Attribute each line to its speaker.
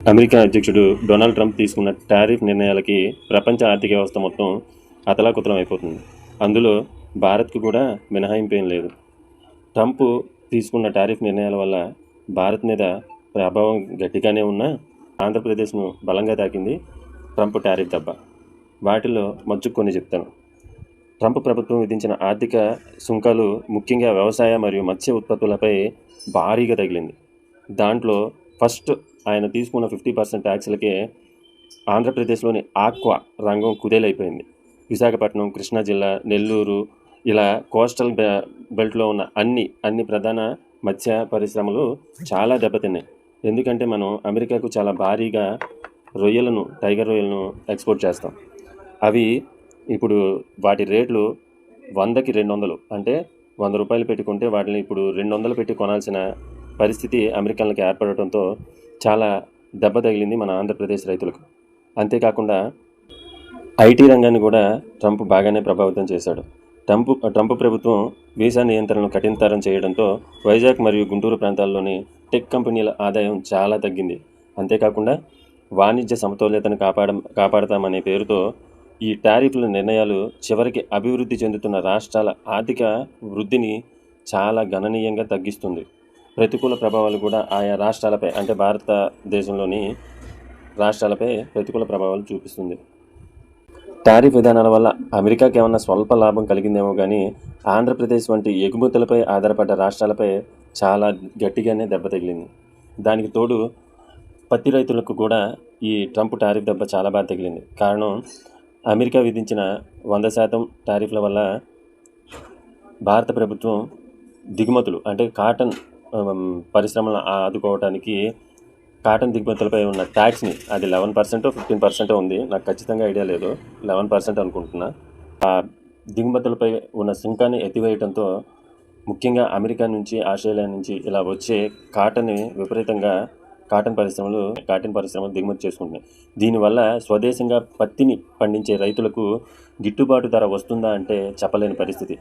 Speaker 1: America అధ్యక్షుడు Donald Trump తీసుకున్న tariff నిర్ణయాలకి ప్రపంచ ఆర్థిక వ్యవస్థ మొత్తం అతలాకుతలం అయిపోతుంది. అందులో భారత్కు కూడా మినహాయింపు ఏం లేదు. ట్రంప్ తీసుకున్న టారిఫ్ నిర్ణయాల వల్ల భారత్ మీద ప్రభావం గట్టిగానే ఉన్నా ఆంధ్రప్రదేశ్ను బలంగా తాకింది ట్రంప్ టారిఫ్ దెబ్బ. వాటిల్లో మచ్చుకు కొన్ని చెప్తాను. ట్రంప్ ప్రభుత్వం విధించిన ఆర్థిక సుంకాలు ముఖ్యంగా వ్యవసాయ మరియు మత్స్య ఉత్పత్తులపై భారీగా తగిలింది. దాంట్లో ఫస్ట్ ఆయన తీసుకున్న 50% ట్యాక్స్లకే ఆంధ్రప్రదేశ్లోని ఆక్వా రంగం కుదేలైపోయింది. విశాఖపట్నం, కృష్ణా జిల్లా, నెల్లూరు ఇలా కోస్టల్ బెల్ట్లో ఉన్న అన్ని ప్రధాన మత్స్య పరిశ్రమలు చాలా దెబ్బతిన్నాయి. ఎందుకంటే మనం అమెరికాకు చాలా భారీగా టైగర్ రొయ్యలను ఎక్స్పోర్ట్ చేస్తాం. అవి ఇప్పుడు వాటి రేట్లు 100కి 200, అంటే 100 రూపాయలు పెట్టుకుంటే వాటిని ఇప్పుడు 200 పెట్టి కొనాల్సిన పరిస్థితి అమెరికన్లకు ఏర్పడటంతో చాలా దెబ్బ తగిలింది మన ఆంధ్రప్రదేశ్ రైతులకు. అంతేకాకుండా ఐటీ రంగాన్ని కూడా ట్రంప్ బాగానే ప్రభావితం చేశాడు. ట్రంప్ ప్రభుత్వం వీసా నియంత్రణను కఠినతరం చేయడంతో వైజాగ్ మరియు గుంటూరు ప్రాంతాల్లోని టెక్ కంపెనీల ఆదాయం చాలా తగ్గింది. అంతేకాకుండా వాణిజ్య సమతుల్యతను కాపాడతామనే పేరుతో ఈ టారిఫ్ల నిర్ణయాలు చివరికి అభివృద్ధి చెందుతున్న రాష్ట్రాల ఆర్థిక వృద్ధిని చాలా గణనీయంగా తగ్గిస్తుంది. ప్రతికూల ప్రభావాలు కూడా ఆయా రాష్ట్రాలపై, అంటే భారతదేశంలోని రాష్ట్రాలపై ప్రతికూల ప్రభావాలు చూపిస్తుంది. టారిఫ్ విధానాల వల్ల అమెరికాకి ఏమన్నా స్వల్ప లాభం కలిగిందేమో కానీ ఆంధ్రప్రదేశ్ వంటి ఎగుమతులపై ఆధారపడ్డ రాష్ట్రాలపై చాలా గట్టిగానే దెబ్బ తగిలింది. దానికి తోడు పత్తి రైతులకు కూడా ఈ ట్రంప్ టారిఫ్ దెబ్బ చాలా బాగా తగిలింది. కారణం, అమెరికా విధించిన 100% టారిఫ్ల వల్ల భారత ప్రభుత్వం దిగుమతులు, అంటే కాటన్ పరిశ్రమలను ఆదుకోవడానికి కాటన్ దిగుమతులపై ఉన్న ట్యాక్స్ని, అది 11% 15% ఉంది, నాకు ఖచ్చితంగా ఐడియా లేదు, 11% అనుకుంటున్నా, ఆ దిగుమతులపై ఉన్న సుంకాన్ని ఎత్తివేయడంతో ముఖ్యంగా అమెరికా నుంచి, ఆస్ట్రేలియా నుంచి ఇలా వచ్చే విపరీతంగా కాటన్ పరిశ్రమలు దిగుమతి చేసుకుంటున్నాయి. దీనివల్ల స్వదేశంగా పత్తిని పండించే రైతులకు గిట్టుబాటు ధర వస్తుందా అంటే చెప్పలేని పరిస్థితి.